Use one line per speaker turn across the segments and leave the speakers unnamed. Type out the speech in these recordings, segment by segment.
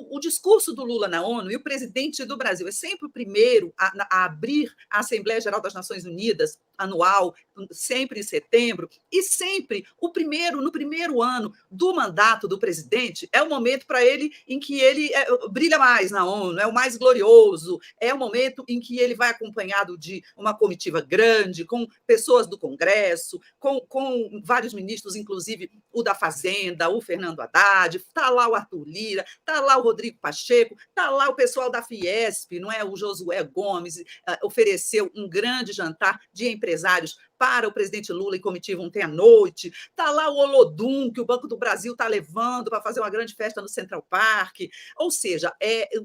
o discurso do Lula na ONU, e o presidente do Brasil é sempre o primeiro a abrir a Assembleia Geral das Nações Unidas, anual, sempre em setembro, e sempre no primeiro ano do mandato do presidente, é o momento para ele em que ele brilha mais na ONU, é o mais glorioso, é o momento em que ele vai acompanhado de uma comitiva grande, com pessoas do Congresso, com vários ministros, inclusive o da Fazenda, o Fernando Haddad, está lá o Arthur Lira, está lá o Rodrigo Pacheco, está lá o pessoal da Fiesp, não é? O Josué Gomes ofereceu um grande jantar de empresários para o presidente Lula e comitiva ontem à noite. Está lá o Olodum, que o Banco do Brasil está levando para fazer uma grande festa no Central Park. Ou seja,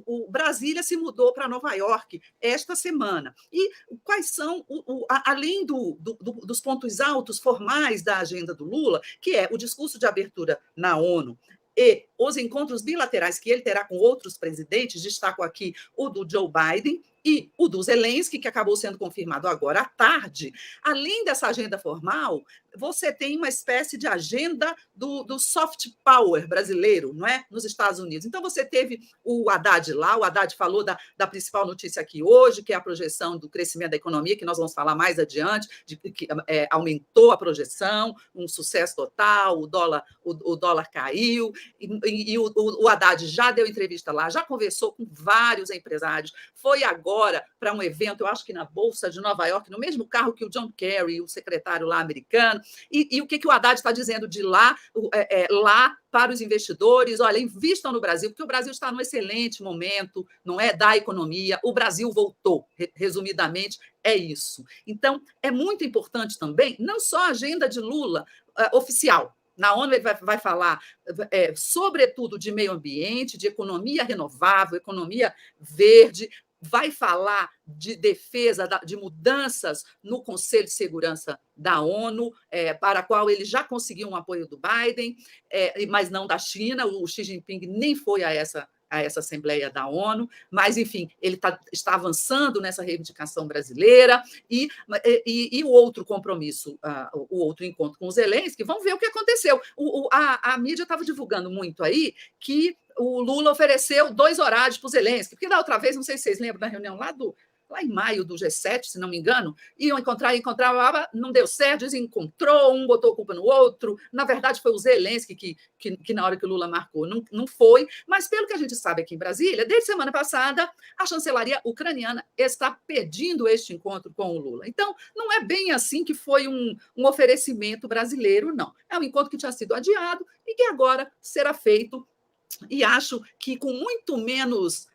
o Brasília se mudou para Nova York esta semana. E quais são, além dos pontos altos formais da agenda do Lula, que é o discurso de abertura na ONU, e os encontros bilaterais que ele terá com outros presidentes, destaco aqui o do Joe Biden e o do Zelensky, que acabou sendo confirmado agora à tarde. Além dessa agenda formal, você tem uma espécie de agenda do soft power brasileiro, não é? Nos Estados Unidos. Então, você teve o Haddad lá, o Haddad falou da principal notícia aqui hoje, que é a projeção do crescimento da economia, que nós vamos falar mais adiante, que aumentou a projeção, um sucesso total, o dólar caiu, e o Haddad já deu entrevista lá, já conversou com vários empresários, foi agora para um evento, eu acho que na Bolsa de Nova York, no mesmo carro que o John Kerry, o secretário lá americano, e o que o Haddad está dizendo de lá para os investidores, olha, invistam no Brasil, porque o Brasil está num excelente momento, não é, da economia, o Brasil voltou, resumidamente, é isso. Então, é muito importante também, não só a agenda de Lula oficial, na ONU ele vai falar, sobretudo, de meio ambiente, de economia renovável, economia verde, vai falar de defesa, de mudanças no Conselho de Segurança da ONU, para a qual ele já conseguiu um apoio do Biden, mas não da China. O Xi Jinping nem foi a essa Assembleia da ONU, mas, enfim, ele está avançando nessa reivindicação brasileira, e o outro compromisso, o outro encontro com os Zelensky, vamos ver o que aconteceu. A mídia estava divulgando muito aí que o Lula ofereceu 2 horários para os Zelensky, porque da outra vez, não sei se vocês lembram da reunião lá em maio do G7, se não me engano, iam encontrar, não deu certo, desencontrou, um botou culpa no outro. Na verdade, foi o Zelensky que na hora que o Lula marcou, não foi. Mas, pelo que a gente sabe aqui em Brasília, desde semana passada, a chancelaria ucraniana está pedindo este encontro com o Lula. Então, não é bem assim que foi um oferecimento brasileiro, não. É um encontro que tinha sido adiado e que agora será feito, e acho que com muito menos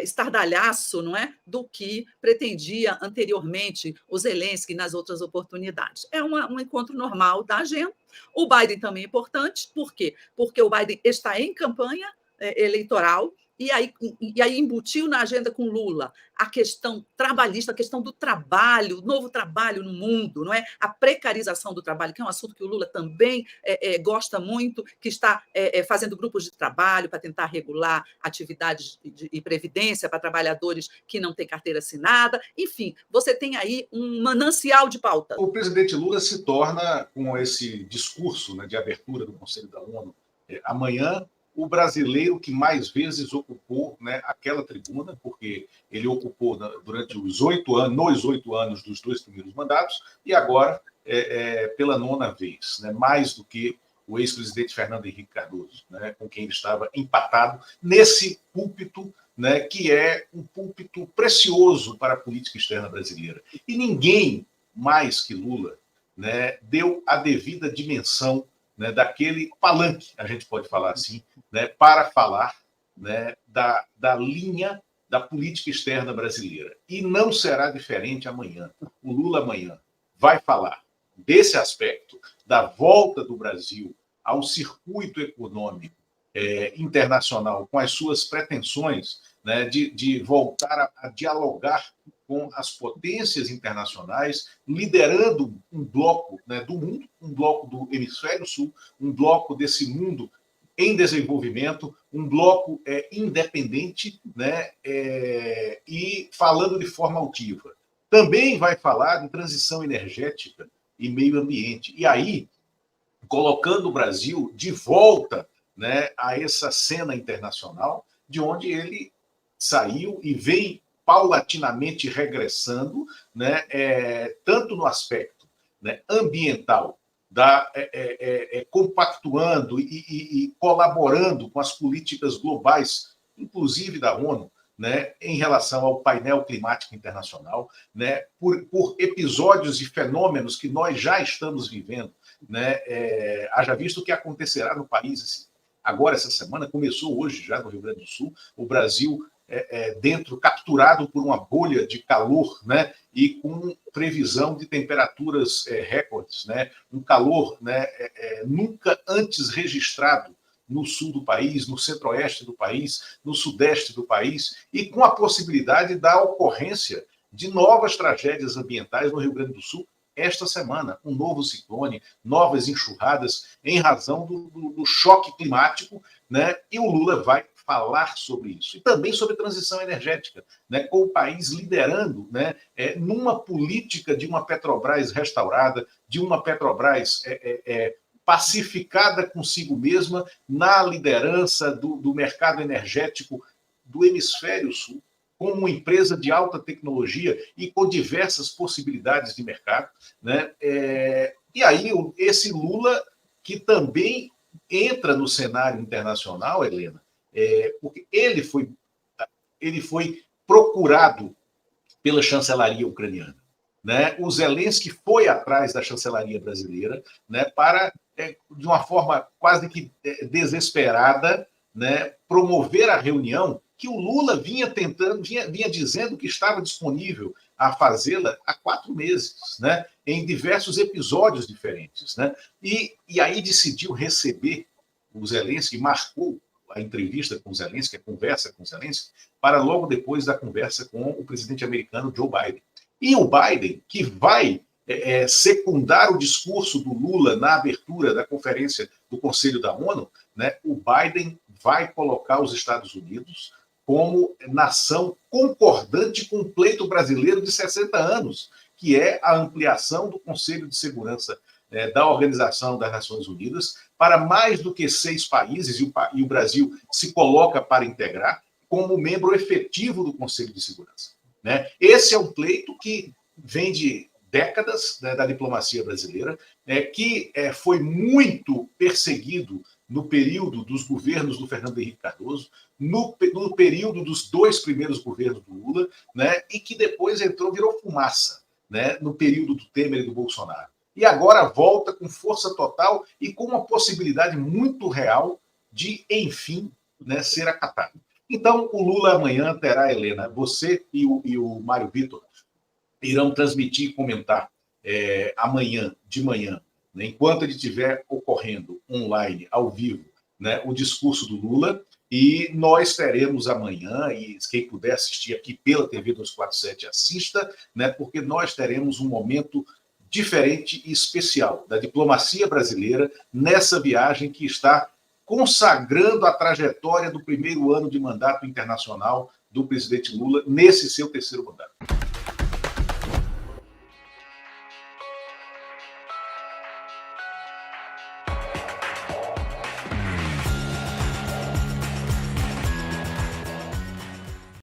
estardalhaço, não é, do que pretendia anteriormente o Zelensky nas outras oportunidades. É um encontro normal da agenda. O Biden também é importante, por quê? Porque o Biden está em campanha eleitoral, e aí embutiu na agenda com Lula a questão trabalhista, a questão do trabalho, o novo trabalho no mundo, não é? A precarização do trabalho, que é um assunto que o Lula também gosta muito, que está fazendo grupos de trabalho para tentar regular atividades e previdência para trabalhadores que não têm carteira assinada. Enfim, você tem aí um manancial de pauta.
O presidente Lula se torna, com esse discurso, né, de abertura do Conselho da ONU, amanhã, o brasileiro que mais vezes ocupou, né, aquela tribuna, porque ele ocupou durante os 8 anos, nos 8 anos dos 2 primeiros mandatos, e agora pela 9ª vez, né, mais do que o ex-presidente Fernando Henrique Cardoso, né, com quem ele estava empatado nesse púlpito, né, que é um púlpito precioso para a política externa brasileira. E ninguém mais que Lula, né, deu a devida dimensão, né, daquele palanque, a gente pode falar assim, né, para falar, né, da linha da política externa brasileira. E não será diferente amanhã. O Lula amanhã vai falar desse aspecto, da volta do Brasil ao circuito econômico internacional, com as suas pretensões, né, de voltar a dialogar com as potências internacionais, liderando um bloco, né, do mundo, um bloco do hemisfério sul, um bloco desse mundo em desenvolvimento, um bloco independente, né, e falando de forma altiva. Também vai falar de transição energética e meio ambiente. E aí, colocando o Brasil de volta, né, a essa cena internacional, de onde ele saiu e vem paulatinamente regressando, né, tanto no aspecto, né, ambiental, compactuando e colaborando com as políticas globais, inclusive da ONU, né, em relação ao painel climático internacional, né, por episódios e fenômenos que nós já estamos vivendo, né, haja visto o que acontecerá no país agora, essa semana, começou hoje já no Rio Grande do Sul, o Brasil capturado por uma bolha de calor, né, e com previsão de temperaturas recordes, né, um calor, né, nunca antes registrado no sul do país, no centro-oeste do país, no sudeste do país, e com a possibilidade da ocorrência de novas tragédias ambientais no Rio Grande do Sul esta semana, um novo ciclone, novas enxurradas em razão do choque climático, né? E o Lula vai falar sobre isso. E também sobre transição energética, né? Com o país liderando, né, numa política de uma Petrobras restaurada, de uma Petrobras pacificada consigo mesma na liderança do mercado energético do hemisfério sul, como uma empresa de alta tecnologia e com diversas possibilidades de mercado, né? E aí esse Lula, que também entra no cenário internacional, Helena, porque ele foi procurado pela chancelaria ucraniana, né? O Zelensky foi atrás da chancelaria brasileira, né, para, de uma forma quase que desesperada, né, promover a reunião que o Lula vinha tentando, vinha dizendo que estava disponível a fazê-la há 4 meses, né, em diversos episódios diferentes, né, e aí decidiu receber o Zelensky, marcou a entrevista com o Zelensky, a conversa com o Zelensky, para logo depois da conversa com o presidente americano Joe Biden. E o Biden, que vai secundar o discurso do Lula na abertura da conferência do Conselho da ONU, né, o Biden vai colocar os Estados Unidos como nação concordante com o pleito brasileiro de 60 anos, que é a ampliação do Conselho de Segurança da Organização das Nações Unidas para mais do que 6 países, e o Brasil se coloca para integrar como membro efetivo do Conselho de Segurança, né? Esse é um pleito que vem de décadas, né, da diplomacia brasileira, que foi muito perseguido no período dos governos do Fernando Henrique Cardoso, no período dos 2 primeiros governos do Lula, né, e que depois virou fumaça, né, no período do Temer e do Bolsonaro. E agora volta com força total e com uma possibilidade muito real de, enfim, né, ser acatado. Então, o Lula amanhã terá, Helena, você e o Mário Vitor irão transmitir e comentar amanhã, de manhã, né, enquanto ele estiver ocorrendo online, ao vivo, né, o discurso do Lula, e nós teremos amanhã, e quem puder assistir aqui pela TV 247, assista, né, porque nós teremos um momento diferente e especial da diplomacia brasileira nessa viagem que está consagrando a trajetória do primeiro ano de mandato internacional do presidente Lula nesse seu 3º mandato.